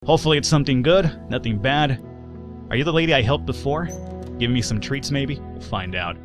Hopefully it's something good, nothing bad. Are you the lady I helped before? Giving me some treats maybe? We'll find out.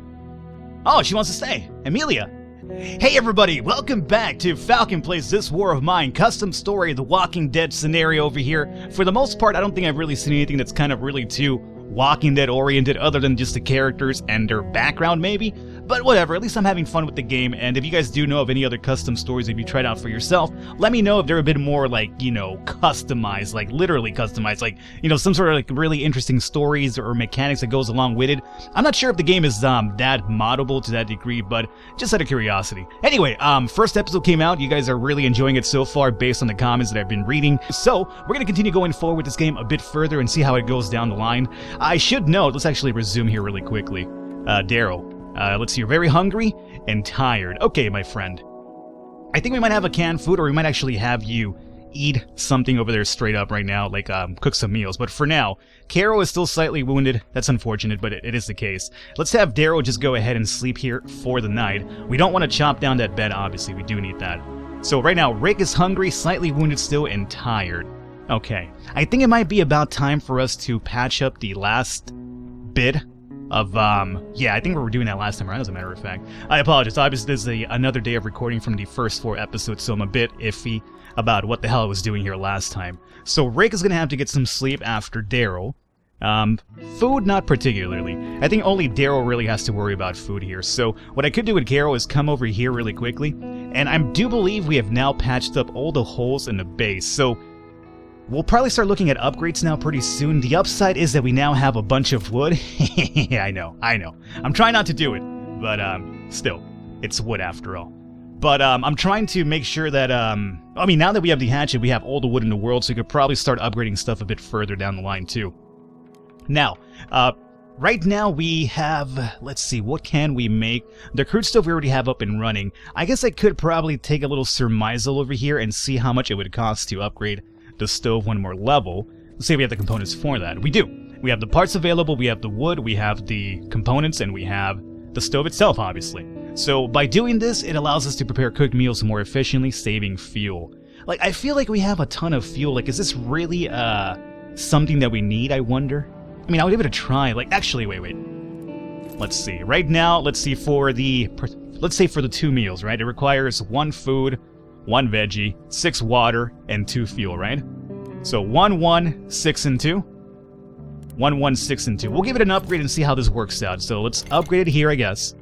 Oh, she wants to stay. Amelia. Hey everybody, welcome back to Falcon Plays This War of Mine, custom story, The Walking Dead scenario over here. For the most part, I don't think I've really seen anything that's kind of really too Walking Dead oriented other than just the characters and their background maybe. But whatever, at least I'm having fun with the game, and if you guys do know of any other custom stories that you tried out for yourself, let me know if they're a bit more like, you know, customized, like literally customized, like, you know, some sort of like really interesting stories or mechanics that goes along with it. I'm not sure if the game is that moddable to that degree, but just out of curiosity. Anyway, first episode came out, you guys are really enjoying it so far based on the comments that I've been reading, so we're gonna continue going forward with this game a bit further and see how it goes down the line. I should note, let's actually resume here really quickly. Daryl. Let's see, you're very hungry and tired. Okay, my friend. I think we might have a canned food, or we might actually have you eat something over there straight up right now, like cook some meals. But for now, Carol is still slightly wounded. That's unfortunate, but it is the case. Let's have Daryl just go ahead and sleep here for the night. We don't want to chop down that bed, obviously. We do need that. So right now, Rick is hungry, slightly wounded still, and tired. Okay. I think it might be about time for us to patch up the last bit of, yeah, I think we were doing that last time around, as a matter of fact. I apologize, obviously this is another day of recording from the first 4 episodes, so I'm a bit iffy about what the hell I was doing here last time. So Rick is gonna have to get some sleep after Daryl. Food, not particularly. I think only Daryl really has to worry about food here, so what I could do with Carol is come over here really quickly, and I do believe we have now patched up all the holes in the base, so we'll probably start looking at upgrades now pretty soon. The upside is that we now have a bunch of wood. Yeah, I know. I'm trying not to do it, but still, it's wood after all. But I'm trying to make sure that, I mean, now that we have the hatchet, we have all the wood in the world, so we could probably start upgrading stuff a bit further down the line too. Now, right now we have, let's see, what can we make? The crude stove we already have up and running. I guess I could probably take a little surmisal over here and see how much it would cost to upgrade the stove one more level. Let's say we have the components for that. We do. We have the parts available, we have the wood, we have the components, and we have the stove itself, obviously. So by doing this, it allows us to prepare cooked meals more efficiently, saving fuel. Like, I feel like we have a ton of fuel. Like, is this really something that we need, I wonder? I mean, I'll give it a try. Like, actually, wait. Let's see. Right now, let's see, for the 2 meals, right? It requires 1 food, 1 veggie, 6 water, and 2 fuel, right? So 1, 1, 6, and 2. 1, 1, 6, and 2. We'll give it an upgrade and see how this works out. So let's upgrade it here, I guess.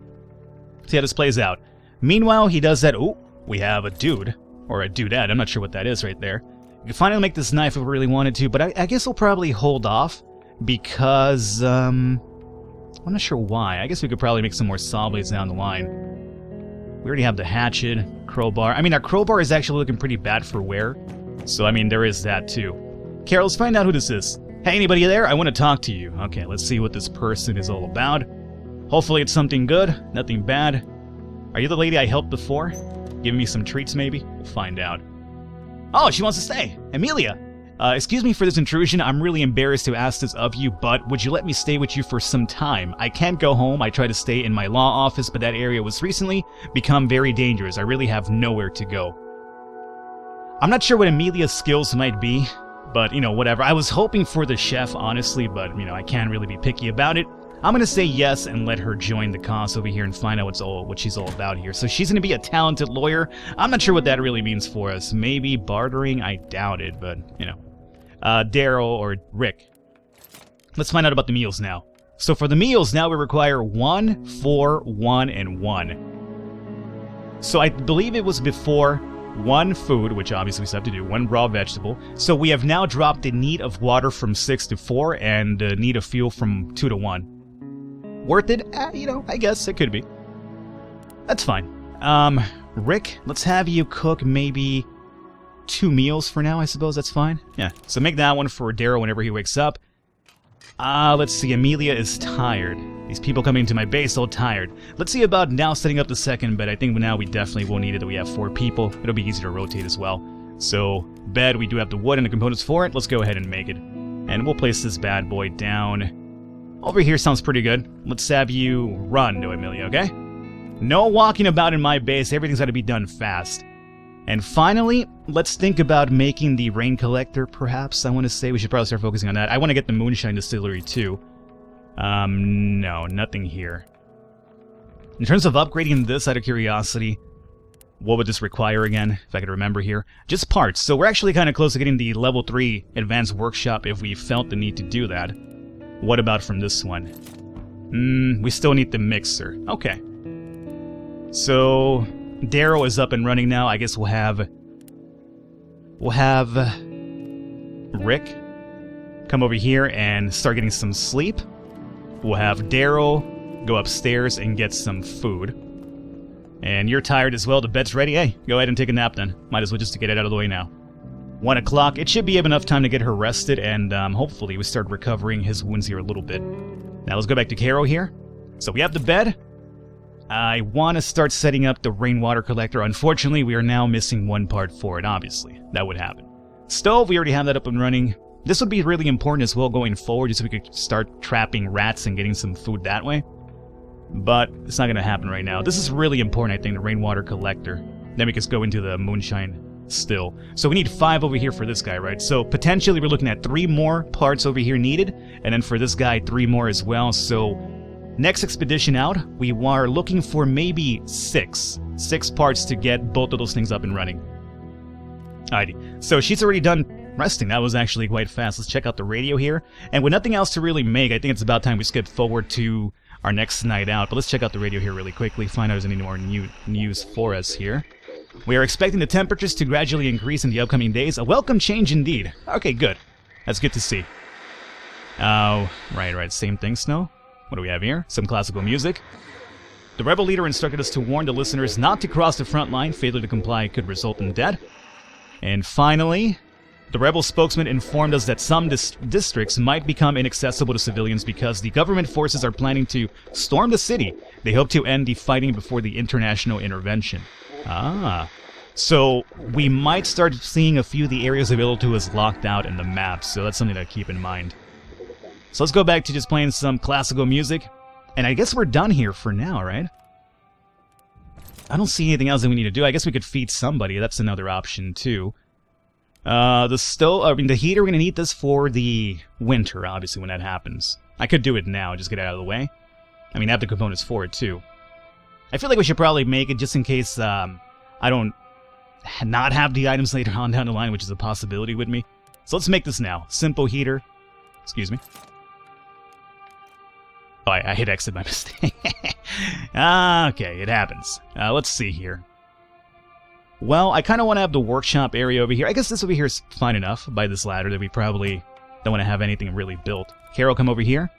See how this plays out. Meanwhile, he does that. Ooh, we have a dude. Or a dudette. I'm not sure what that is right there. We can finally make this knife if we really wanted to, but I guess we'll probably hold off because, I'm not sure why. I guess we could probably make some more saw blades down the line. We already have the hatchet, crowbar. I mean, our crowbar is actually looking pretty bad for wear. So, I mean, there is that too. Carol, let's find out who this is. Hey, anybody there? I want to talk to you. Okay, let's see what this person is all about. Hopefully it's something good, nothing bad. Are you the lady I helped before? Giving me some treats maybe? We'll find out. Oh, she wants to stay. Amelia. Excuse me for this intrusion. I'm really embarrassed to ask this of you, but would you let me stay with you for some time? I can't go home. I try to stay in my law office, but that area was recently become very dangerous. I really have nowhere to go. I'm not sure what Amelia's skills might be, but, you know, whatever. I was hoping for the chef, honestly, but, you know, I can't really be picky about it. I'm gonna say yes and let her join the cause over here and find out what she's all about here. So she's gonna be a talented lawyer. I'm not sure what that really means for us. Maybe bartering? I doubt it, but, you know. Daryl or Rick. Let's find out about the meals now. So for the meals, now we require 1, 4, 1, and 1. So I believe it was before 1 food, which obviously we still have to do, 1 raw vegetable. So we have now dropped the need of water from 6 to 4 and the need of fuel from 2 to 1. Worth it? You know, I guess it could be. That's fine. Rick, let's have you cook maybe 2 meals for now, I suppose. That's fine. Yeah, so make that one for Daryl whenever he wakes up. Let's see, Amelia is tired. These people coming into my base all tired. Let's see about now setting up the second bed. I think now we definitely will need it that we have 4 people. It'll be easy to rotate as well. So, bed, we do have the wood and the components for it. Let's go ahead and make it. And we'll place this bad boy down. Over here sounds pretty good. Let's have you run, though, Amelia, okay? No walking about in my base. Everything's got to be done fast. And finally, let's think about making the rain collector, perhaps. I want to say we should probably start focusing on that. I want to get the Moonshine Distillery, too. No, nothing here. In terms of upgrading this, out of curiosity, what would this require again, if I could remember here? Just parts. So we're actually kind of close to getting the level 3 advanced workshop if we felt the need to do that. What about from this one? We still need the mixer. Okay. So Darrow is up and running now. I guess we'll have Rick come over here and start getting some sleep. We'll have Darrow go upstairs and get some food. And you're tired as well. The bed's ready. Hey, go ahead and take a nap then. Might as well just get it out of the way now. 1 o'clock. It should be enough time to get her rested, and hopefully we start recovering his wounds here a little bit. Now let's go back to Caro here. So we have the bed. I want to start setting up the rainwater collector. Unfortunately, we are now missing one part for it, obviously. That would happen. Stove, we already have that up and running. This would be really important as well going forward, just so we could start trapping rats and getting some food that way. But it's not going to happen right now. This is really important, I think, the rainwater collector. Then we can go into the moonshine still. So we need 5 over here for this guy, right? So potentially we're looking at 3 more parts over here needed. And then for this guy, 3 more as well. So next expedition out, we are looking for maybe 6 parts to get both of those things up and running. Alrighty. So she's already done resting. That was actually quite fast. Let's check out the radio here. And with nothing else to really make, I think it's about time we skip forward to our next night out. But let's check out the radio here really quickly, find out if there's any more news for us here. We are expecting the temperatures to gradually increase in the upcoming days. A welcome change indeed. Okay, good. That's good to see. Oh, right. Same thing, Snow. What do we have here? Some classical music. The rebel leader instructed us to warn the listeners not to cross the front line. Failure to comply could result in death. And finally, the rebel spokesman informed us that some districts might become inaccessible to civilians because the government forces are planning to storm the city. They hope to end the fighting before the international intervention. So we might start seeing a few of the areas available to us locked out in the map, so that's something to keep in mind. So let's go back to just playing some classical music, and I guess we're done here for now, right? I don't see anything else that we need to do. I guess we could feed somebody. That's another option too. The heater, we're going to need this for the winter, obviously, when that happens. I could do it now, just get it out of the way. I mean, I have the components for it, too. I feel like we should probably make it just in case I don't not have the items later on down the line, which is a possibility with me. So let's make this now. Simple heater. Excuse me. Oh, I hit exit by mistake. Okay, it happens. Let's see here. Well, I kind of want to have the workshop area over here. I guess this over here is fine enough by this ladder that we probably don't want to have anything really built. Carol, come over here.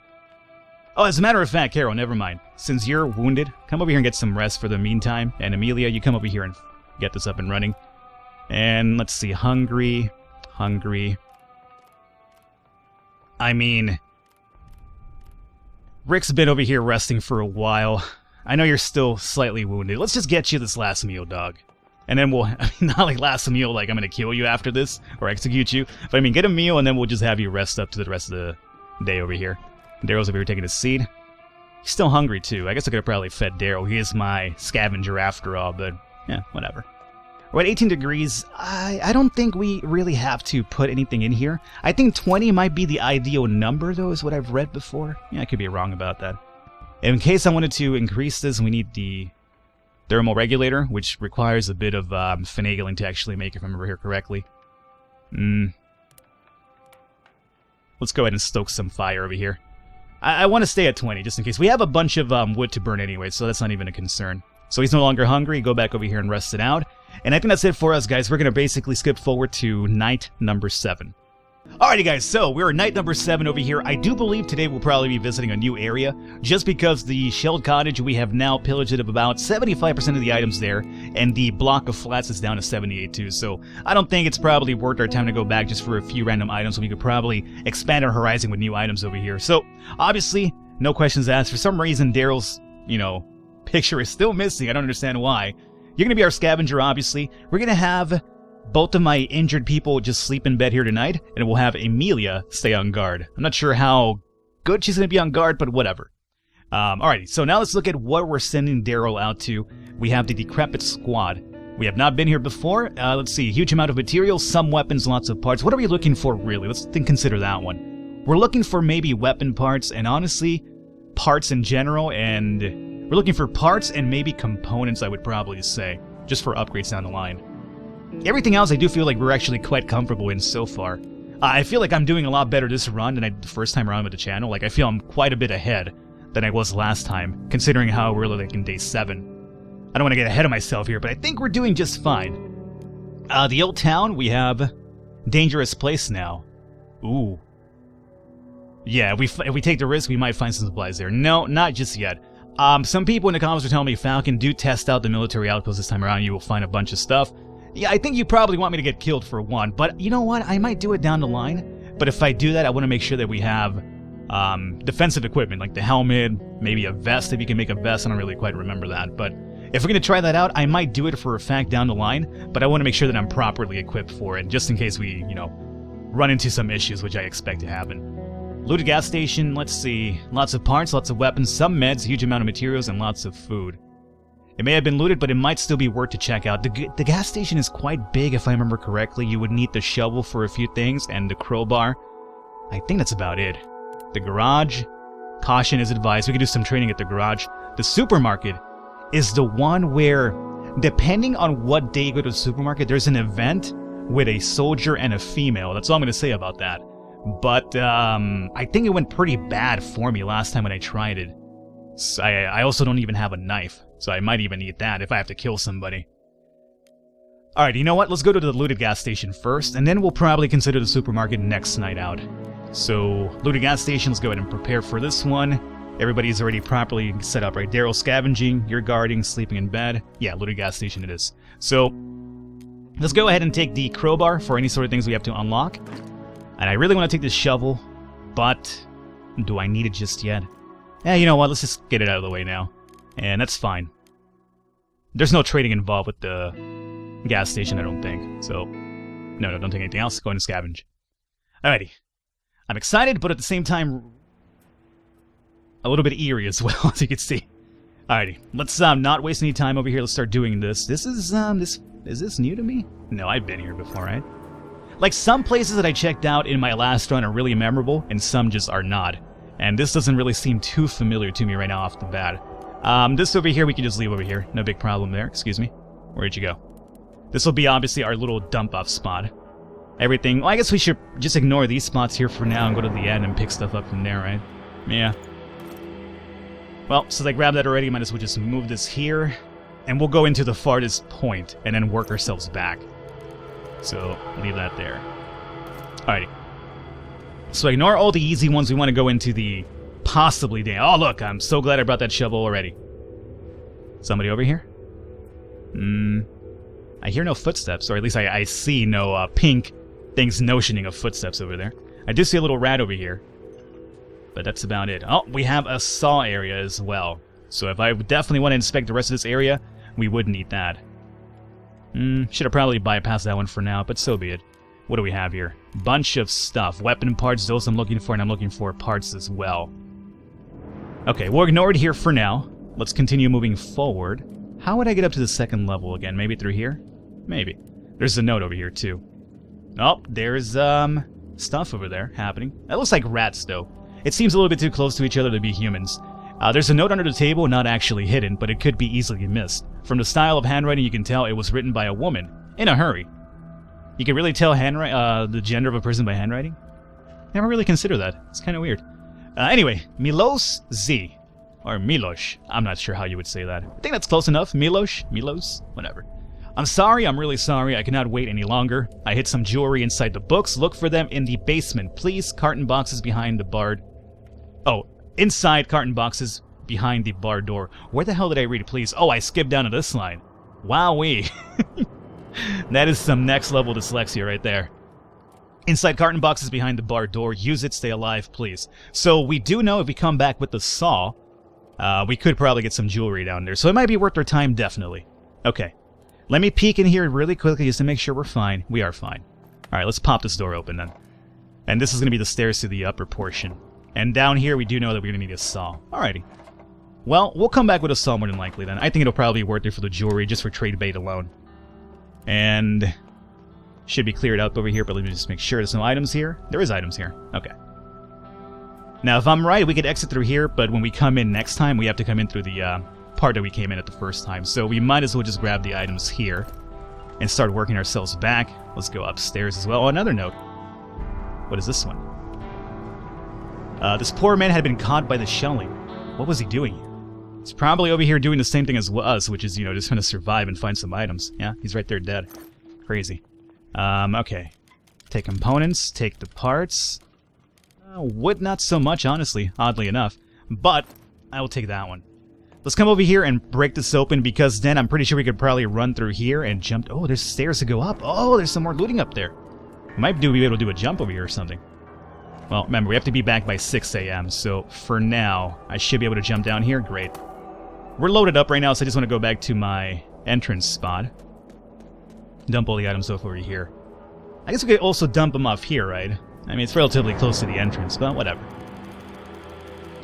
Oh, as a matter of fact, Carol, never mind. Since you're wounded, come over here and get some rest for the meantime. And Amelia, you come over here and get this up and running. And let's see, hungry. I mean, Rick's been over here resting for a while. I know you're still slightly wounded. Let's just get you this last meal, dog. And then we'll, not like last meal, like I'm going to kill you after this, or execute you. But I mean, get a meal, and then we'll just have you rest up to the rest of the day over here. Darrow's over here taking a seat. He's still hungry, too. I guess I could have probably fed Darrow. He is my scavenger after all, but yeah, whatever. We're at 18 degrees. I don't think we really have to put anything in here. I think 20 might be the ideal number, though, is what I've read before. Yeah, I could be wrong about that. In case I wanted to increase this, we need the thermal regulator, which requires a bit of finagling to actually make, if I remember here correctly. Let's go ahead and stoke some fire over here. I want to stay at 20, just in case. We have a bunch of wood to burn anyway, so that's not even a concern. So he's no longer hungry. Go back over here and rest it out. And I think that's it for us, guys. We're going to basically skip forward to night number 7. Alrighty guys, so we're at night number 7 over here. I do believe today we'll probably be visiting a new area, just because the shelled cottage, we have now pillaged it of about 75% of the items there, and the block of flats is down to 78 too, so I don't think it's probably worth our time to go back just for a few random items, so we could probably expand our horizon with new items over here. So, obviously, no questions asked. For some reason, Daryl's, picture is still missing. I don't understand why. You're going to be our scavenger, obviously. We're going to have both of my injured people just sleep in bed here tonight, and we'll have Amelia stay on guard. I'm not sure how good she's going to be on guard, but whatever. Alrighty, so now let's look at what we're sending Daryl out to. We have the Decrepit Squad. We have not been here before. Let's see, huge amount of materials, some weapons, lots of parts. What are we looking for, really? Let's consider that one. We're looking for maybe weapon parts, and honestly, parts in general, and we're looking for parts and maybe components, I would probably say, just for upgrades down the line. Everything else I do feel like we're actually quite comfortable in so far. I feel like I'm doing a lot better this run than I did the first time around with the channel. Like, I feel I'm quite a bit ahead than I was last time, considering how we're like in day 7. I don't want to get ahead of myself here, but I think we're doing just fine. The old town, we have dangerous place now. Ooh. Yeah, if we take the risk, we might find some supplies there. No, not just yet. Some people in the comments were telling me, Falcon, do test out the military outpost this time around. You will find a bunch of stuff. Yeah, I think you probably want me to get killed for one, but you know what? I might do it down the line. But if I do that, I want to make sure that we have defensive equipment, like the helmet, maybe a vest, if you can make a vest. I don't really quite remember that, but if we're going to try that out, I might do it for a fact down the line, but I want to make sure that I'm properly equipped for it, just in case we, you know, run into some issues, which I expect to happen. Looted gas station, let's see. Lots of parts, lots of weapons, some meds, huge amount of materials, and lots of food. It may have been looted, but it might still be worth to check out. The gas station is quite big, if I remember correctly. You would need the shovel for a few things, and the crowbar. I think that's about it. The garage. Caution is advised. We could do some training at the garage. The supermarket is the one where, depending on what day you go to the supermarket, there's an event with a soldier and a female. That's all I'm going to say about that. But I think it went pretty bad for me last time when I tried it. So I also don't even have a knife, so I might even need that if I have to kill somebody. Alright, you know what? Let's go to the looted gas station first, and then we'll probably consider the supermarket next night out. So, looted gas station, let's go ahead and prepare for this one. Everybody's already properly set up, right? Daryl's scavenging, you're guarding, sleeping in bed. Yeah, looted gas station it is. So, let's go ahead and take the crowbar for any sort of things we have to unlock. And I really want to take this shovel, but do I need it just yet? Yeah, you know what? Let's just get it out of the way now. And that's fine. There's no trading involved with the gas station, I don't think. So, no, don't take anything else. Go ahead and scavenge. Alrighty. I'm excited, but at the same time, a little bit eerie as well, as you can see. Alrighty, let's not waste any time over here. Let's start doing this. This is this new to me? No, I've been here before, right? Like, some places that I checked out in my last run are really memorable, and some just are not. And this doesn't really seem too familiar to me right now off the bat. This over here, we can just leave over here. No big problem there. Excuse me. Where'd you go? This will be obviously our little dump-off spot. Everything... Well, I guess we should just ignore these spots here for now and go to the end and pick stuff up from there, right? Yeah. Well, since I grabbed that already, might as well just move this here. And we'll go into the farthest point and then work ourselves back. So, leave that there. Alrighty. So ignore all the easy ones. We want to go into the possibly day. Oh, look, I'm so glad I brought that shovel already. Somebody over here? I hear no footsteps, or at least I see no pink things notioning of footsteps over there. I do see a little rat over here, but that's about it. Oh, we have a saw area as well. So if I definitely want to inspect the rest of this area, we would need that. Should have probably bypassed that one for now, but so be it. What do we have here? Bunch of stuff. Weapon parts, those I'm looking for, and I'm looking for parts as well. Okay, we'll ignore it here for now. Let's continue moving forward. How would I get up to the second level again? Maybe through here? Maybe. There's a note over here, too. Oh, there's, stuff over there happening. That looks like rats, though. It seems a little bit too close to each other to be humans. There's a note under the table, not actually hidden, but it could be easily missed. From the style of handwriting, you can tell it was written by a woman, in a hurry. You can really tell the gender of a person by handwriting? Never really considered that. It's kind of weird. Anyway, Milos Z. Or Milosh. I'm not sure how you would say that. I think that's close enough. Milos? Whatever. I'm sorry, I'm really sorry. I cannot wait any longer. I hid some jewelry inside the books. Look for them in the basement, please. Carton boxes behind the barred... Oh, inside carton boxes behind the barred door. Where the hell did I read, please? Oh, I skipped down to this line. Wowee. That is some next level dyslexia right there. Inside carton boxes behind the barred door. Use it, stay alive, please. So we do know if we come back with the saw, we could probably get some jewelry down there. So it might be worth our time, definitely. Okay. Let me peek in here really quickly just to make sure we're fine. We are fine. Alright, let's pop this door open then. And this is going to be the stairs to the upper portion. And down here, we do know that we're going to need a saw. Alrighty. Well, we'll come back with a saw more than likely then. I think it'll probably be worth it for the jewelry, just for trade bait alone. And should be cleared up over here, but let me just make sure there's no items here. There is items here. Okay. Now, if I'm right, we could exit through here, but when we come in next time, we have to come in through the part that we came in at the first time. So we might as well just grab the items here and start working ourselves back. Let's go upstairs as well. Oh, another note. What is this one? This poor man had been caught by the shelling. What was he doing? He's probably over here doing the same thing as us, which is, you know, just trying to survive and find some items. Yeah, he's right there dead. Crazy. Okay. Take components, take the parts. Wood, not so much, honestly, oddly enough. But I will take that one. Let's come over here and break this open, because then I'm pretty sure we could probably run through here and jump. Oh, there's stairs to go up. Oh, there's some more looting up there. Might be able to do a jump over here or something. Well, remember, we have to be back by 6 a.m., so for now, I should be able to jump down here. Great. We're loaded up right now, so I just want to go back to my entrance spot. Dump all the items off over here. I guess we could also dump them off here, right? I mean, it's relatively close to the entrance, but whatever.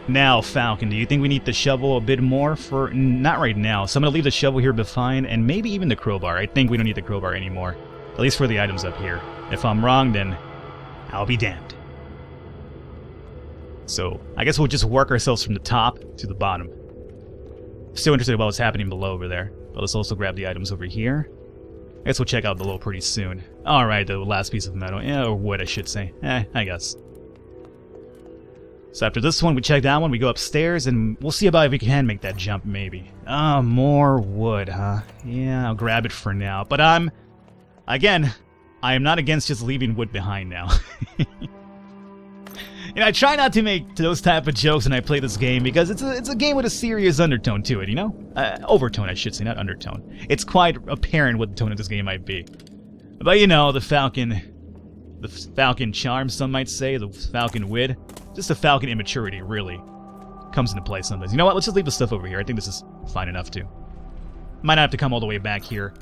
Now, Falcon, do you think we need the shovel a bit more for... Not right now, so I'm going to leave the shovel here behind, and maybe even the crowbar. I think we don't need the crowbar anymore, at least for the items up here. If I'm wrong, then I'll be damned. So, I guess we'll just work ourselves from the top to the bottom. Still interested about what's happening below over there, but let's also grab the items over here. I guess we'll check out below pretty soon. Alright, the last piece of metal. Yeah, or wood, I should say. I guess. So after this one, we check that one, we go upstairs, and we'll see about if we can make that jump, maybe. Oh, more wood, huh? Yeah, I'll grab it for now. But again, I am not against just leaving wood behind now. You know, I try not to make those type of jokes when I play this game, because it's a game with a serious undertone to it, you know? Overtone, I should say, not undertone. It's quite apparent what the tone of this game might be. But, you know, the Falcon charm, some might say, the Falcon wit, just the Falcon immaturity, really, comes into play sometimes. You know what, let's just leave the stuff over here. I think this is fine enough, too. Might not have to come all the way back here,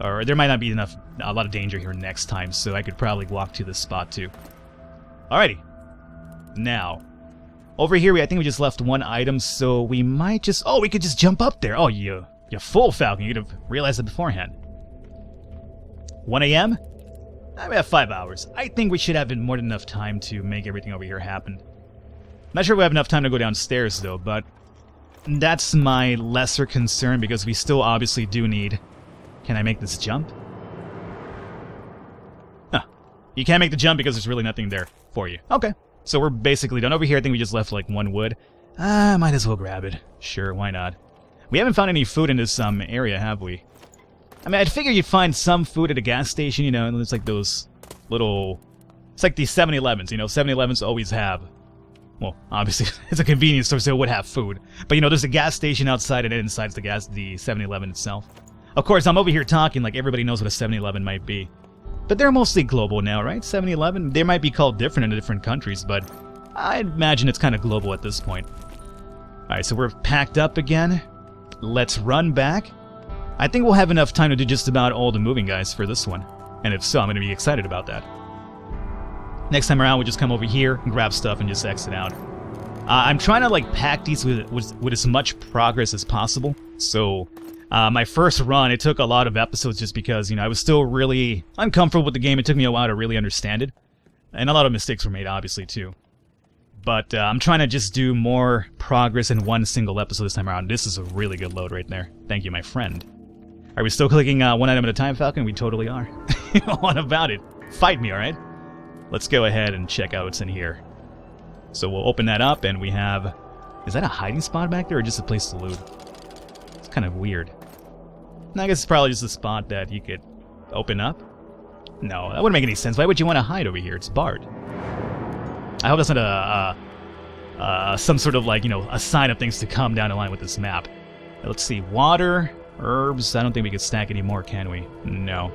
or there might not be a lot of danger here next time, so I could probably walk to this spot, too. Alrighty. Now, over here, I think we just left one item, so we might just... Oh, we could just jump up there. Oh, you fool, Falcon. You'd have realized it beforehand. 1 a.m.? We have 5 hours. I think we should have more than enough time to make everything over here happen. Not sure we have enough time to go downstairs, though, but that's my lesser concern, because we still obviously do need... Can I make this jump? Huh. You can't make the jump because there's really nothing there for you. Okay. So we're basically done. Over here, I think we just left, like, one wood. Might as well grab it. Sure, why not? We haven't found any food in this area, have we? I mean, I'd figure you'd find some food at a gas station, you know, and it's like those little... It's like these 7-Elevens, you know, 7-Elevens always have... Well, obviously, it's a convenience store, so it would have food. But, you know, there's a gas station outside, and inside's the 7-Eleven itself. Of course, I'm over here talking like everybody knows what a 7-Eleven might be. But they're mostly global now, right? 7-Eleven? They might be called different in different countries, but I imagine it's kind of global at this point. Alright, so we're packed up again. Let's run back. I think we'll have enough time to do just about all the moving, guys, for this one. And if so, I'm going to be excited about that. Next time around, we'll just come over here and grab stuff and just exit out. I'm trying to, like, pack these with as much progress as possible. So... my first run, it took a lot of episodes just because, you know, I was still really uncomfortable with the game. It took me a while to really understand it. And a lot of mistakes were made, obviously, too. But I'm trying to just do more progress in one single episode this time around. This is a really good load right there. Thank you, my friend. Are we still clicking one item at a time, Falcon? We totally are. What about it? Fight me, alright? Let's go ahead and check out what's in here. So we'll open that up, and we have... Is that a hiding spot back there, or just a place to loot? It's kind of weird. I guess it's probably just a spot that you could open up. No, that wouldn't make any sense. Why would you want to hide over here? It's barred. I hope that's not some sort of, like, you know, a sign of things to come down the line with this map. Let's see. Water, herbs. I don't think we could stack any more, can we? No.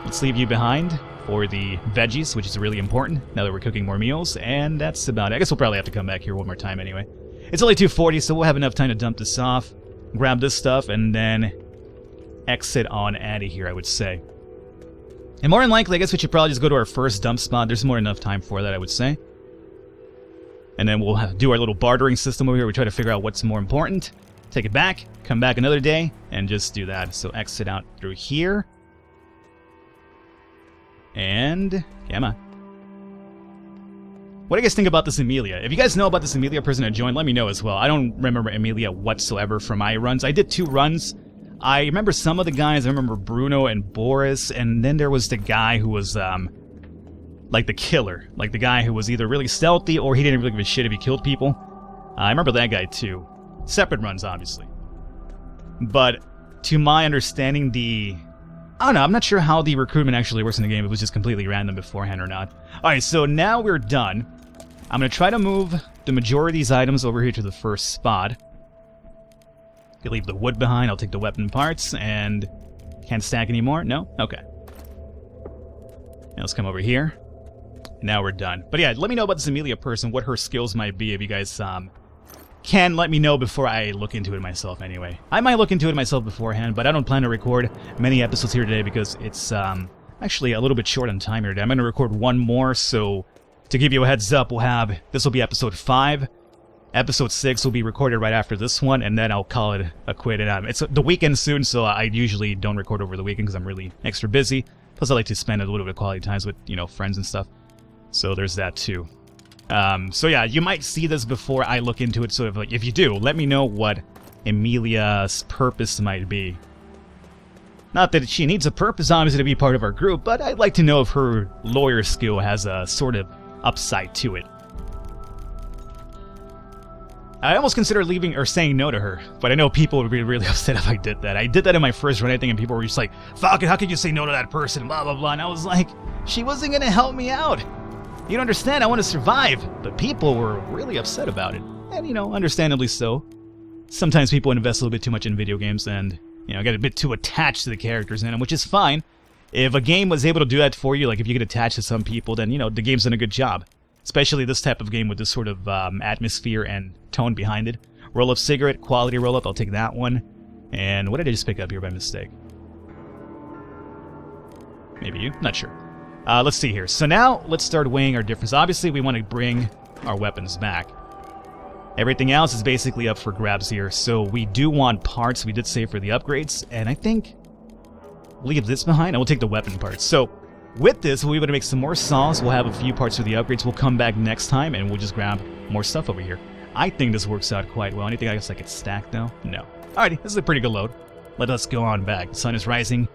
Let's leave you behind for the veggies, which is really important now that we're cooking more meals. And that's about it. I guess we'll probably have to come back here one more time anyway. It's only 2:40, so we'll have enough time to dump this off. Grab this stuff, and then exit on out of here, I would say. And more than likely, I guess we should probably just go to our first dump spot. There's more than enough time for that, I would say. And then we'll do our little bartering system over here. We try to figure out what's more important. take it back, come back another day, and just do that. So exit out through here. And come on. What do you guys think about this Amelia? If you guys know about this Amelia person that joined, let me know as well. I don't remember Amelia whatsoever from my runs. I did 2 runs. I remember some of the guys. I remember Bruno and Boris, and then there was the guy who was, like the killer. Like the guy who was either really stealthy or he didn't really give a shit if he killed people. I remember that guy too. Separate runs, obviously. But to my understanding, I don't know, I'm not sure how the recruitment actually works in the game. It was just completely random beforehand or not. Alright, so now we're done. I'm going to try to move the majority of these items over here to the first spot. You leave the wood behind, I'll take the weapon parts, and can't stack anymore? No? Okay. Now let's come over here. Now we're done. But yeah, let me know about this Amelia person, what her skills might be, if you guys can let me know before I look into it myself anyway. I might look into it myself beforehand, but I don't plan to record many episodes here today because it's actually a little bit short on time here today. I'm going to record 1 more, so to give you a heads up, this will be episode 5. Episode 6 will be recorded right after this one, and then I'll call it a quit. And it's the weekend soon, so I usually don't record over the weekend because I'm really extra busy. Plus, I like to spend a little bit of quality times with, friends and stuff. So there's that too. So yeah, you might see this before I look into it. So if you do, let me know what Amelia's purpose might be. Not that she needs a purpose, obviously, to be part of our group, but I'd like to know if her lawyer skill has a sort of upside to it. I almost considered leaving or saying no to her, but I know people would be really upset if I did that. I did that in my first run, I think, and people were just like, Falcon, how could you say no to that person, blah, blah, blah. And I was like, she wasn't going to help me out. You don't understand, I want to survive. But people were really upset about it. And, understandably so. Sometimes people invest a little bit too much in video games and, get a bit too attached to the characters in them, which is fine. If a game was able to do that for you, like if you get attached to some people, then, the game's done a good job. Especially this type of game with this sort of atmosphere and tone behind it. Roll-up cigarette, quality roll-up, I'll take that one. And what did I just pick up here by mistake? Maybe you? Not sure. Let's see here. So now, let's start weighing our difference. Obviously, we want to bring our weapons back. Everything else is basically up for grabs here. So we do want parts. We did save for the upgrades. And I think leave this behind, and we'll take the weapon parts. So with this, we'll be able to make some more saws. We'll have a few parts for the upgrades. We'll come back next time, and we'll just grab more stuff over here. I think this works out quite well. Anything I guess I could stack, though? No. Alrighty, this is a pretty good load. Let us go on back. The sun is rising.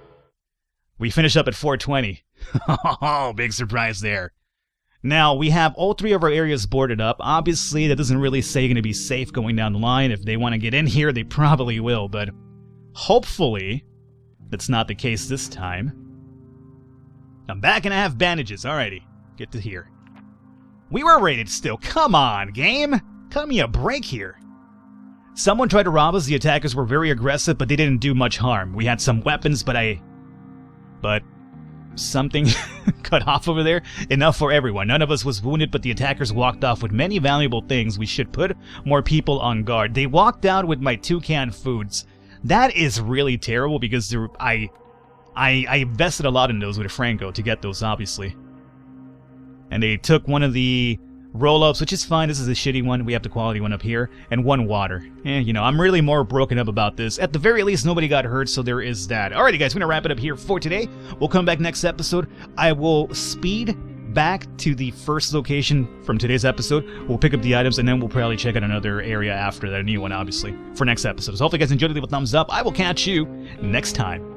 We finish up at 4:20. Oh, big surprise there. Now, we have all 3 of our areas boarded up. Obviously, that doesn't really say you're going to be safe going down the line. If they want to get in here, they probably will, but hopefully that's not the case this time. I'm back and I have bandages. Alrighty, get to here. We were raided still. Come on, game. Cut me a break here. Someone tried to rob us. The attackers were very aggressive, but they didn't do much harm. We had some weapons, but something cut off over there. Enough for everyone. None of us was wounded, but the attackers walked off with many valuable things. We should put more people on guard. They walked out with my 2 canned foods. That is really terrible because I invested a lot in those with Franco to get those, obviously. And they took one of the roll-ups, which is fine. This is a shitty one. We have the quality one up here. And 1 water. I'm really more broken up about this. At the very least, nobody got hurt, so there is that. Alrighty, guys, we're going to wrap it up here for today. We'll come back next episode. I will speed back to the first location from today's episode. We'll pick up the items, and then we'll probably check out another area after that, a new one, obviously, for next episode. So hopefully you guys enjoyed it. Leave a thumbs up. I will catch you next time.